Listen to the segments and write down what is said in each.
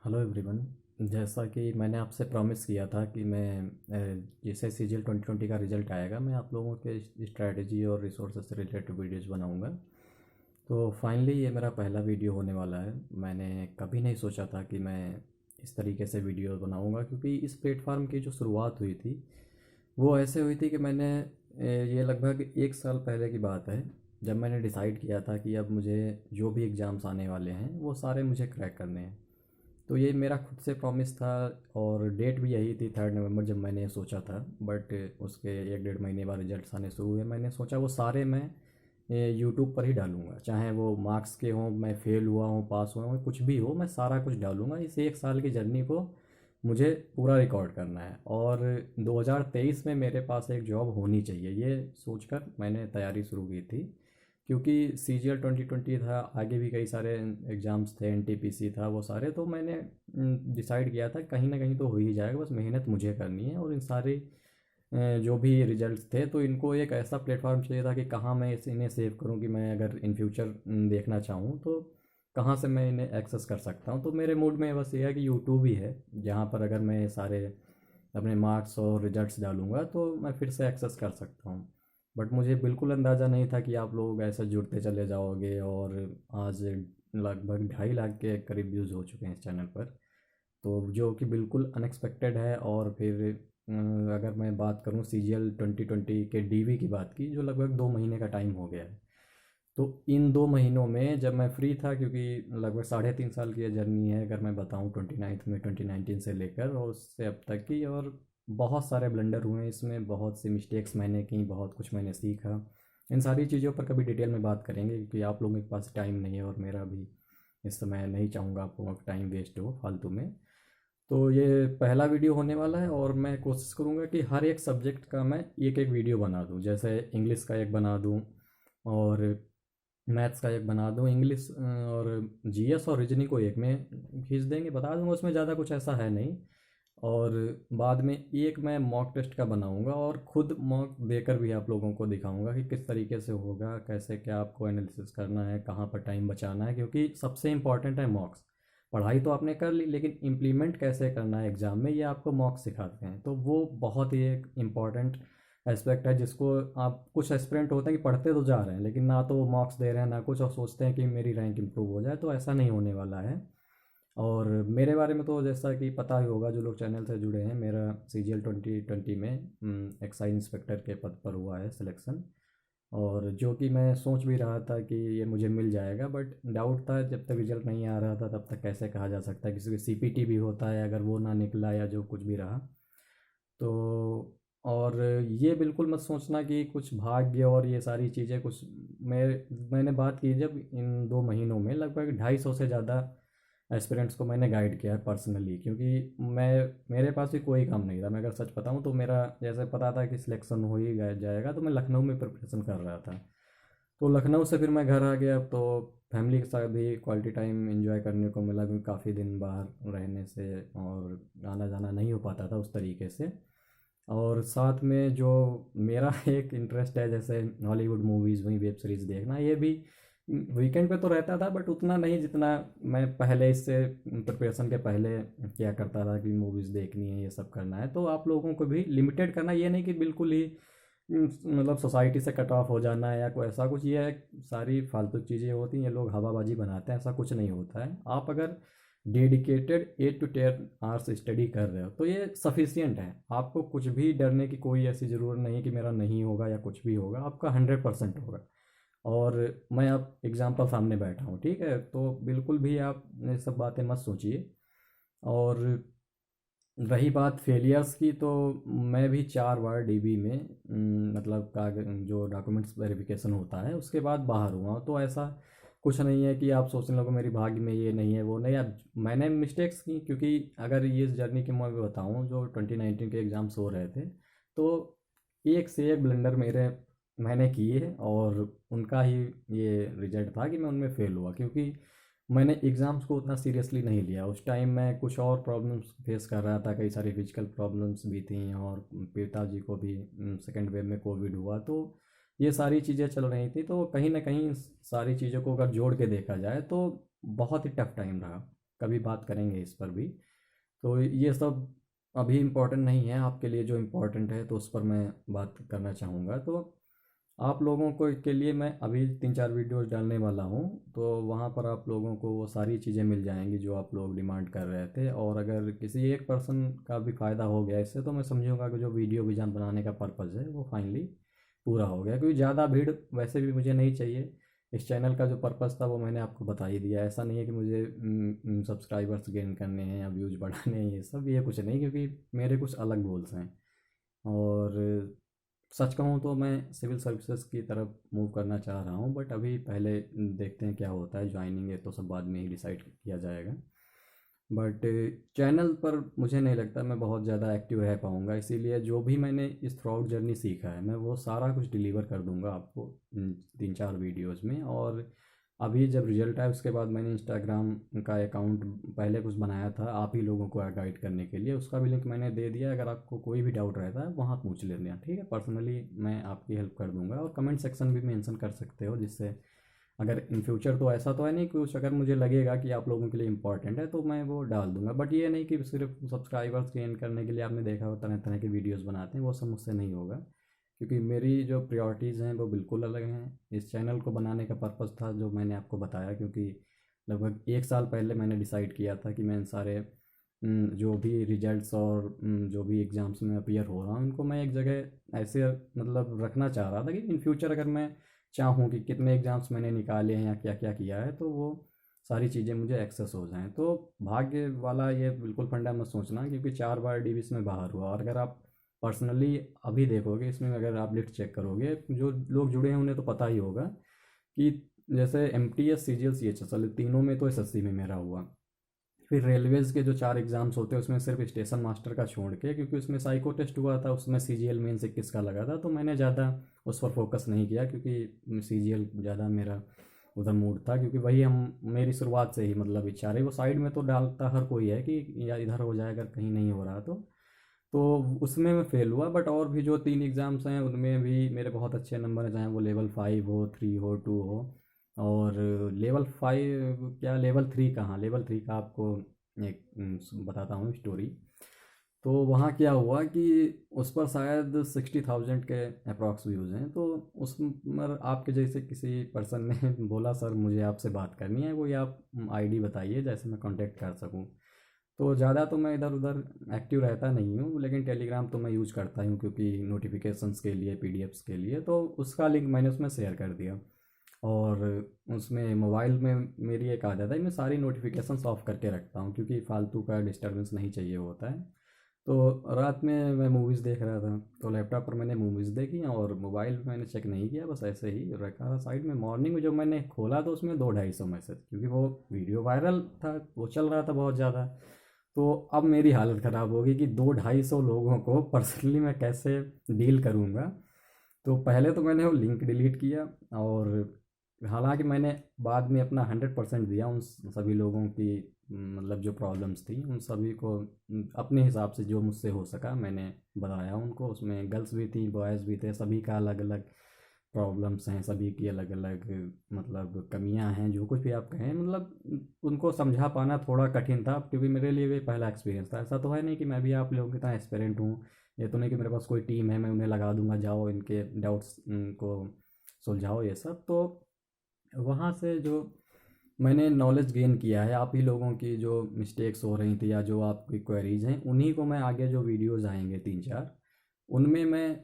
Hello everyone. जैसा कि मैंने आपसे प्रॉमिस किया था कि मैं जैसे सीजीएल 2020 का रिज़ल्ट आएगा मैं आप लोगों के स्ट्रैटेजी और रिसोर्सेज से रिलेटेड वीडियोज़ बनाऊंगा। तो फाइनली ये मेरा पहला वीडियो होने वाला है। मैंने कभी नहीं सोचा था कि मैं इस तरीके से वीडियो बनाऊंगा, क्योंकि इस प्लेटफॉर्म की जो शुरुआत हुई थी वो ऐसे हुई थी कि मैंने ये लगभग 1 साल पहले की बात है, जब मैंने डिसाइड किया था कि अब मुझे जो भी एग्ज़ाम्स आने वाले हैं वो सारे मुझे क्रैक करने हैं। तो ये मेरा खुद से प्रॉमिस था और डेट भी यही थी 3 नवंबर, जब मैंने ये सोचा था। बट उसके 1 डेढ़ महीने बाद रिजल्ट्स आने शुरू हुए। मैंने सोचा वो सारे मैं यूट्यूब पर ही डालूंगा, चाहे वो मार्क्स के हों, मैं फेल हुआ हूँ, पास हुआ हूँ, कुछ भी हो, मैं सारा कुछ डालूंगा। इस 1 साल की जर्नी को मुझे पूरा रिकॉर्ड करना है और 2023 में मेरे पास एक जॉब होनी चाहिए, ये सोचकर मैंने तैयारी शुरू की थी। क्योंकि सीजीएल 2020 था, आगे भी कई सारे एग्ज़ाम्स थे, एनटीपीसी था, वो सारे तो मैंने डिसाइड किया था कहीं ना कहीं तो हो ही जाएगा, बस मेहनत मुझे करनी है। और इन सारे जो भी रिजल्ट्स थे तो इनको एक ऐसा प्लेटफॉर्म चाहिए था कि कहाँ मैं इन्हें सेव करूँ, कि मैं अगर इन फ्यूचर देखना चाहूँ तो कहाँ से मैं इन्हें एक्सेस कर सकता हूँ। तो मेरे मूड में बस ये है कि यूट्यूब ही है जहाँ पर अगर मैं सारे अपने मार्क्स और रिजल्ट्स डालूंगा तो मैं फिर से एक्सेस कर सकता हूँ। बट मुझे बिल्कुल अंदाज़ा नहीं था कि आप लोग ऐसे जुड़ते चले जाओगे, और आज लगभग 2.5 लाख के करीब व्यूज़ हो चुके हैं इस चैनल पर। तो जो कि बिल्कुल अनएक्सपेक्टेड है। और फिर अगर मैं बात करूं सीजीएल 2020 के डीवी की बात की, जो लगभग 2 महीने का टाइम हो गया है, तो इन 2 महीनों में जब मैं फ्री था, क्योंकि लगभग 3.5 साल की ये जर्नी है अगर मैं बताऊं, 29 में 2019 से लेकर और उससे अब तक की, और बहुत सारे ब्लंडर हुए हैं इसमें, बहुत सी मिस्टेक्स मैंने की, बहुत कुछ मैंने सीखा। इन सारी चीज़ों पर कभी डिटेल में बात करेंगे, क्योंकि आप लोगों के पास टाइम नहीं है और मेरा भी इस समय नहीं चाहूँगा आप लोगों का टाइम वेस्ट हो फालतू में। तो ये पहला वीडियो होने वाला है और मैं कोशिश करूँगा कि हर एक सब्जेक्ट का मैं एक एक वीडियो बना दूँ। जैसे इंग्लिश का एक बना दूँ, और मैथ्स का एक बना दूँ, इंग्लिश और जीएस और रीजनिंग को एक में खींच देंगे, बता दूँगा, उसमें ज़्यादा कुछ ऐसा है नहीं। और बाद में एक मैं मॉक टेस्ट का बनाऊँगा और ख़ुद मॉक देकर भी आप लोगों को दिखाऊँगा कि किस तरीके से होगा, कैसे क्या आपको एनालिसिस करना है, कहाँ पर टाइम बचाना है। क्योंकि सबसे इम्पॉर्टेंट है मॉक्स। पढ़ाई तो आपने कर ली, लेकिन इम्प्लीमेंट कैसे करना है एग्ज़ाम में, ये आपको मॉक्स सिखाते हैं। तो वो बहुत ही एक इम्पॉर्टेंट एस्पेक्ट है, जिसको आप, कुछ एस्पिरेंट होते हैं कि पढ़ते तो जा रहे हैं लेकिन ना तो वो मार्क्स दे रहे हैं ना कुछ, और सोचते हैं कि मेरी रैंक इंप्रूव हो जाए, तो ऐसा नहीं होने वाला है। और मेरे बारे में तो जैसा कि पता ही होगा जो लोग चैनल से जुड़े हैं, मेरा सीजीएल 2020 में एक्साइज इंस्पेक्टर के पद पर हुआ है सिलेक्शन। और जो कि मैं सोच भी रहा था कि ये मुझे मिल जाएगा, बट डाउट था, जब तक रिजल्ट नहीं आ रहा था तब तक कैसे कहा जा सकता है। किसी को सीपीटी भी होता है, अगर वो ना निकला या जो कुछ भी रहा तो। और ये बिल्कुल मत सोचना कि कुछ भाग्य और ये सारी चीज़ें कुछ। मैंने बात की, जब इन 2 महीनों में लगभग 250 से ज़्यादा एस्पिरेंट्स को मैंने गाइड किया है पर्सनली, क्योंकि मैं, मेरे पास भी कोई काम नहीं था। मैं अगर सच बताऊं तो मेरा, जैसे पता था कि सिलेक्शन हो ही जाएगा, तो मैं लखनऊ में प्रिपरेशन कर रहा था। तो लखनऊ से फिर मैं घर आ गया, तो फैमिली के साथ भी क्वालिटी टाइम एंजॉय करने को मिला, क्योंकि काफ़ी दिन बाहर रहने से और आना जाना नहीं हो पाता था उस तरीके से। और साथ में जो मेरा एक इंटरेस्ट है, जैसे हॉलीवुड मूवीज़ हुई, वेब सीरीज़ देखना, ये भी वीकेंड पे तो रहता था, बट उतना नहीं जितना मैं पहले, इससे प्रिपरेशन के पहले किया करता था कि मूवीज़ देखनी है, ये सब करना है। तो आप लोगों को भी लिमिटेड करना, ये नहीं कि बिल्कुल ही मतलब सोसाइटी से कट ऑफ हो जाना है या कोई ऐसा कुछ। ये है, सारी फालतू चीज़ें होती हैं, ये लोग हवाबाजी बनाते हैं, ऐसा कुछ नहीं होता है। आप अगर डेडिकेटेड 8 to 10 आवर्स स्टडी कर रहे हो तो ये सफिशियंट है। आपको कुछ भी डरने की कोई ऐसी ज़रूरत नहीं कि मेरा नहीं होगा या कुछ भी होगा, आपका 100% होगा। और मैं अब एग्जाम्पल सामने बैठा हूँ, ठीक है, तो बिल्कुल भी आप ये सब बातें मत सोचिए। और रही बात फेलियर्स की, तो मैं भी 4 बार डीबी में मतलब कागज, जो डॉक्यूमेंट्स वेरिफिकेशन होता है उसके बाद बाहर हुआ। तो ऐसा कुछ नहीं है कि आप सोचने लगो मेरी भाग्य में ये नहीं है वो नहीं। अब मैंने मिस्टेक्स की, क्योंकि अगर ये जर्नी की मैं बताऊँ, जो 2019 के एग्ज़ाम्स हो रहे थे, तो एक से एक ब्लंडर मैंने किए, और उनका ही ये रिजल्ट था कि मैं उनमें फ़ेल हुआ। क्योंकि मैंने एग्ज़ाम्स को उतना सीरियसली नहीं लिया। उस टाइम मैं कुछ और प्रॉब्लम्स फेस कर रहा था, कई सारी फिजिकल प्रॉब्लम्स भी थी, और पिताजी को भी सेकेंड वेव में कोविड हुआ, तो ये सारी चीज़ें चल रही थी। तो कहीं ना कहीं सारी चीज़ों को अगर जोड़ के देखा जाए तो बहुत ही टफ टाइम रहा। कभी बात करेंगे इस पर भी। तो ये सब अभी इम्पोर्टेंट नहीं है आपके लिए, जो इम्पोर्टेंट है तो उस पर मैं बात करना चाहूँगा। तो आप लोगों को के लिए मैं अभी 3-4 वीडियोस डालने वाला हूँ, तो वहाँ पर आप लोगों को वो सारी चीज़ें मिल जाएंगी जो आप लोग डिमांड कर रहे थे। और अगर किसी एक पर्सन का भी फ़ायदा हो गया इससे, तो मैं समझूंगा कि जो वीडियो विजन बनाने का पर्पज़ है वो फाइनली पूरा हो गया, क्योंकि ज़्यादा भीड़ वैसे भी मुझे नहीं चाहिए। इस चैनल का जो पर्पज़ था वो मैंने आपको बता ही दिया। ऐसा नहीं है कि मुझे सब्सक्राइबर्स गेन करने हैं या व्यूज़ बढ़ाने हैं, ये सब ये कुछ नहीं, क्योंकि मेरे कुछ अलग गोल्स हैं। और सच कहूँ तो मैं सिविल सर्विसेज की तरफ मूव करना चाह रहा हूँ, बट अभी पहले देखते हैं क्या होता है। ज्वाइनिंग है तो सब बाद में ही डिसाइड किया जाएगा। बट चैनल पर मुझे नहीं लगता मैं बहुत ज़्यादा एक्टिव रह पाऊँगा, इसीलिए जो भी मैंने इस थ्रू आउट जर्नी सीखा है मैं वो सारा कुछ डिलीवर कर दूँगा आपको 3-4 वीडियोज़ में। और अभी जब रिजल्ट आया उसके बाद मैंने इंस्टाग्राम का अकाउंट पहले कुछ बनाया था आप ही लोगों को गाइड करने के लिए, उसका भी लिंक मैंने दे दिया। अगर आपको कोई भी डाउट रहता है वहाँ पूछ लेना, ठीक है। पर्सनली मैं आपकी हेल्प कर दूँगा, और कमेंट सेक्शन भी मेंशन कर सकते हो, जिससे अगर इन फ्यूचर तो ऐसा तो है नहीं कुछ, अगर मुझे लगेगा कि आप लोगों के लिए इंपॉर्टेंट है तो मैं वो डाल दूंगा। बट ये नहीं कि सिर्फ सब्सक्राइबर्स गेन करने के लिए, आपने देखा हो तरह तरह के वीडियोस बनाते हैं, वो सब मुझसे नहीं होगा, क्योंकि मेरी जो प्रायोरिटीज़ हैं वो बिल्कुल अलग हैं। इस चैनल को बनाने का पर्पज़ था जो मैंने आपको बताया, क्योंकि लगभग 1 साल पहले मैंने डिसाइड किया था कि मैं इन सारे जो भी रिजल्ट्स और जो भी एग्ज़ाम्स में अपीयर हो रहा हूँ उनको मैं एक जगह ऐसे मतलब रखना चाह रहा था कि इन फ्यूचर अगर मैं चाहूँ कि कितने एग्ज़ाम्स मैंने निकाले हैं या क्या क्या किया है, तो वो सारी चीज़ें मुझे एक्सेस हो जाएँ। तो भाग्य वाला ये बिल्कुल फंडा मत सोचना, क्योंकि 4 बार डीवीस में बाहर हुआ। और अगर आप पर्सनली अभी देखोगे इसमें, अगर आप लिस्ट चेक करोगे, जो लोग जुड़े हैं उन्हें तो पता ही होगा कि जैसे एमटीएस, सीजीएल, सीएचएसएल तीनों में तो एसएससी में मेरा हुआ। फिर रेलवेज़ के जो 4 एग्ज़ाम्स होते हैं उसमें सिर्फ स्टेशन मास्टर का छोड़ के, क्योंकि उसमें साइको टेस्ट हुआ था, उसमें सीजीएल मेन 21 का लगा था, तो मैंने ज़्यादा उस पर फोकस नहीं किया, क्योंकि सीजीएल ज़्यादा मेरा उधर मूड था, क्योंकि वही हम मेरी शुरुआत से ही मतलब इच्छा रही। वो साइड में तो डालता हर कोई है कि या इधर हो जाए अगर कहीं नहीं हो रहा तो उसमें मैं फ़ेल हुआ। बट और भी जो 3 एग्ज़ाम्स हैं उनमें भी मेरे बहुत अच्छे नंबर हैं, चाहे वो लेवल 5 हो, 3 हो, 2 हो। और लेवल 5 क्या, लेवल 3 कहाँ, लेवल 3 का आपको एक बताता हूँ स्टोरी। तो वहाँ क्या हुआ कि उस पर शायद 60,000 के अप्रॉक्स व्यूज़ हैं। तो उस पर आपके जैसे किसी पर्सन ने बोला सर मुझे आपसे बात करनी है, कोई आप आईडी बताइए जैसे मैं कांटेक्ट कर सकूँ। तो ज़्यादा तो मैं इधर उधर एक्टिव रहता नहीं हूँ, लेकिन टेलीग्राम तो मैं यूज़ करता हूँ, क्योंकि नोटिफिकेशंस के लिए, पीडीएफ्स के लिए। तो उसका लिंक मैंने उसमें शेयर कर दिया। और उसमें मोबाइल में मेरी एक आदत है, मैं सारी नोटिफिकेशंस ऑफ करके रखता हूँ, क्योंकि फालतू का डिस्टरबेंस नहीं चाहिए होता है। तो रात में मैं मूवीज़ देख रहा था, तो लैपटॉप पर मैंने मूवीज़ देखी और मोबाइल पे मैंने चेक नहीं किया, बस ऐसे ही रखा था साइड में। मॉर्निंग में जब मैंने खोला तो उसमें 200-250 मैसेज, क्योंकि वो वीडियो वायरल था, वो चल रहा था बहुत ज़्यादा। तो अब मेरी हालत ख़राब होगी कि 200-250 लोगों को पर्सनली मैं कैसे डील करूँगा। तो पहले तो मैंने वो लिंक डिलीट किया, और हालांकि मैंने बाद में अपना 100% दिया उन सभी लोगों की मतलब जो प्रॉब्लम्स थी उन सभी को अपने हिसाब से जो मुझसे हो सका मैंने बताया उनको। उसमें गर्ल्स भी थी, बॉयज़ भी थे, सभी का अलग अलग प्रॉब्लम्स हैं, सभी की अलग अलग मतलब कमियां हैं, जो कुछ भी आप कहें। मतलब उनको समझा पाना थोड़ा कठिन था, क्योंकि मेरे लिए भी पहला एक्सपीरियंस था। ऐसा तो है नहीं कि मैं भी आप लोगों की तरह एक्सपेरेंट हूँ, ये तो नहीं कि मेरे पास कोई टीम है मैं उन्हें लगा दूंगा जाओ इनके डाउट्स को सुलझाओ ये सब। तो वहाँ से जो मैंने नॉलेज गेन किया है, आप ही लोगों की जो मिस्टेक्स हो रही थी या जो आपकी क्वेरीज हैं, उन्हीं को मैं आगे जो वीडियोस आएंगे 3-4 उनमें मैं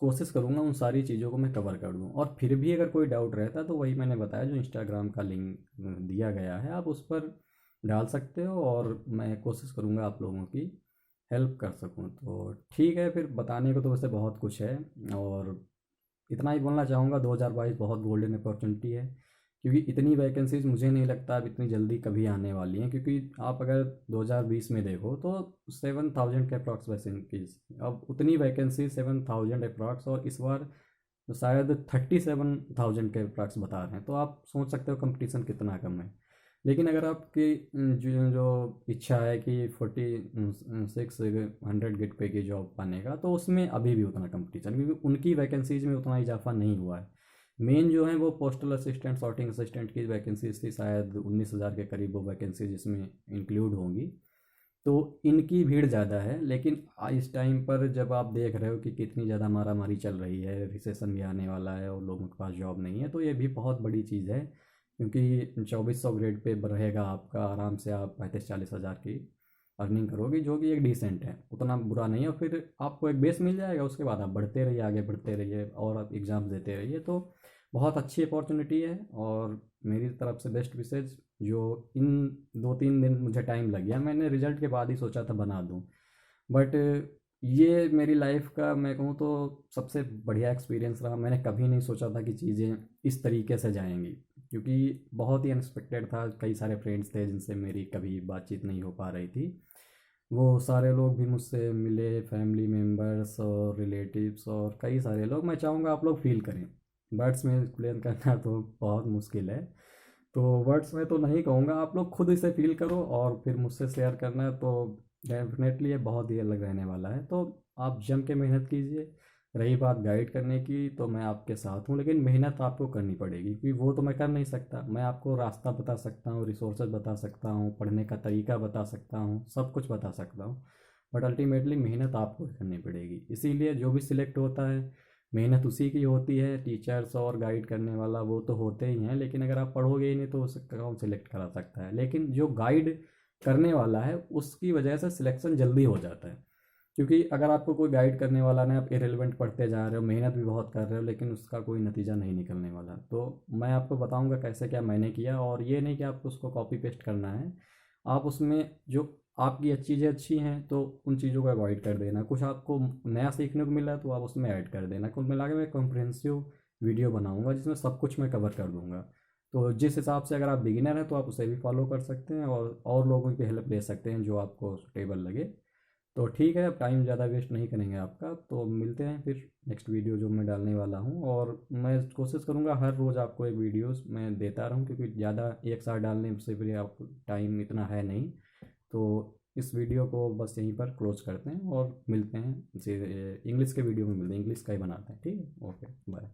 कोशिश करूँगा उन सारी चीज़ों को मैं कवर कर दूँ। और फिर भी अगर कोई डाउट रहता है तो वही मैंने बताया, जो इंस्टाग्राम का लिंक दिया गया है आप उस पर डाल सकते हो, और मैं कोशिश करूँगा आप लोगों की हेल्प कर सकूँ। तो ठीक है, फिर बताने को तो वैसे बहुत कुछ है, और इतना ही बोलना चाहूँगा 2022 बहुत गोल्डन अपॉर्चुनिटी है, क्योंकि इतनी वैकेंसीज मुझे नहीं लगता अब इतनी जल्दी कभी आने वाली हैं। क्योंकि आप अगर 2020 में देखो तो 7,000 के अप्रॉक्स वैकेंसीज, अब उतनी वैकेंसी 7,000 अप्रॉक्स, और इस बार शायद 37,000 के अप्रॉक्स बता रहे हैं। तो आप सोच सकते हो कंपटीशन कितना कम है। लेकिन अगर आपकी जो इच्छा है कि 4600 गेट पे की जॉब पाने का, तो उसमें अभी भी उतना कंपटीशन, क्योंकि उनकी वैकेंसीज में उतना इजाफा नहीं हुआ है। मेन जो है वो पोस्टल असिस्टेंट, सॉर्टिंग असिस्टेंट की वैकेंसीज थी, शायद 19,000 के करीब वो वैकेंसी जिसमें इंक्लूड होंगी। तो इनकी भीड़ ज़्यादा है, लेकिन इस टाइम पर जब आप देख रहे हो कि कितनी ज़्यादा मारामारी चल रही है, रिसेशन भी आने वाला है और लोगों के पास जॉब नहीं है, तो ये भी बहुत बड़ी चीज़ है। क्योंकि 2400 ग्रेड पे रहेगा आपका, आराम से आप 35-40 हज़ार की अर्निंग करोगे, जो कि एक डिसेंट है, उतना बुरा नहीं है। और फिर आपको एक बेस मिल जाएगा, उसके बाद आप बढ़ते रहिए, आगे बढ़ते रहिए और आप एग्ज़ाम देते रहिए। तो बहुत अच्छी अपॉर्चुनिटी है और मेरी तरफ से बेस्ट विशेज़। जो इन 2-3 दिन मुझे टाइम लग गया, मैंने रिज़ल्ट के बाद ही सोचा था बना दूँ, बट ये मेरी लाइफ का मैं कहूँ तो सबसे बढ़िया एक्सपीरियंस रहा। मैंने कभी नहीं सोचा था कि चीज़ें इस तरीके से जाएंगी, क्योंकि बहुत ही अनएक्सपेक्टेड था। कई सारे फ्रेंड्स थे जिनसे मेरी कभी बातचीत नहीं हो पा रही थी, वो सारे लोग भी मुझसे मिले, फैमिली मेम्बर्स और रिलेटिव्स और कई सारे लोग। मैं चाहूँगा आप लोग फील करें, वर्ड्स में एक्सप्लेन करना तो बहुत मुश्किल है, तो वर्ड्स में तो नहीं कहूँगा, आप लोग खुद इसे फील करो और फिर मुझसे शेयर करना। तो डेफिनेटली ये बहुत ही अलग रहने वाला है, तो आप जम के मेहनत कीजिए। रही बात गाइड करने की, तो मैं आपके साथ हूँ, लेकिन मेहनत आपको करनी पड़ेगी, क्योंकि वो तो मैं कर नहीं सकता। मैं आपको रास्ता बता सकता हूँ, रिसोर्सेज बता सकता हूँ, पढ़ने का तरीका बता सकता हूँ, सब कुछ बता सकता हूँ, बट अल्टीमेटली मेहनत आपको ही करनी पड़ेगी। इसीलिए जो भी सिलेक्ट होता है, मेहनत उसी की होती है। टीचर्स और गाइड करने वाला वो तो होते ही हैं, लेकिन अगर आप पढ़ोगे ही नहीं तो उसे कौन सिलेक्ट करा सकता है। लेकिन जो गाइड करने वाला है उसकी वजह से सिलेक्शन जल्दी हो जाता है, क्योंकि अगर आपको कोई गाइड करने वाला नहीं, आप इरेलीवेंट पढ़ते जा रहे हो, मेहनत भी बहुत कर रहे हो, लेकिन उसका कोई नतीजा नहीं निकलने वाला। तो मैं आपको बताऊंगा कैसे क्या मैंने किया, और ये नहीं कि आपको उसको कॉपी पेस्ट करना है। आप उसमें जो आपकी चीज़ें अच्छी हैं तो उन चीज़ों को अवॉइड कर देना, कुछ आपको नया सीखने को मिला है तो आप उसमें ऐड कर देना। कुल मिला के मैं कॉम्प्रिहेंसिव वीडियो बनाऊंगा जिसमें सब कुछ मैं कवर कर दूंगा। तो जिस हिसाब से अगर आप बिगिनर हैं तो आप उसे भी फॉलो कर सकते हैं और लोगों की हेल्प ले सकते हैं जो आपको सुटेबल लगे। तो ठीक है, अब टाइम ज़्यादा वेस्ट नहीं करेंगे आपका, तो मिलते हैं फिर नेक्स्ट वीडियो जो मैं डालने वाला हूँ। और मैं कोशिश करूँगा हर रोज़ आपको एक वीडियोस मैं देता रहूँ, क्योंकि ज़्यादा एक साथ डालने से फिर आप टाइम इतना है नहीं। तो इस वीडियो को बस यहीं पर क्लोज करते हैं और मिलते हैं इंग्लिश के वीडियो में, मिलते हैं, इंग्लिश का ही बनाते हैं। ठीक है, ओके, बाय।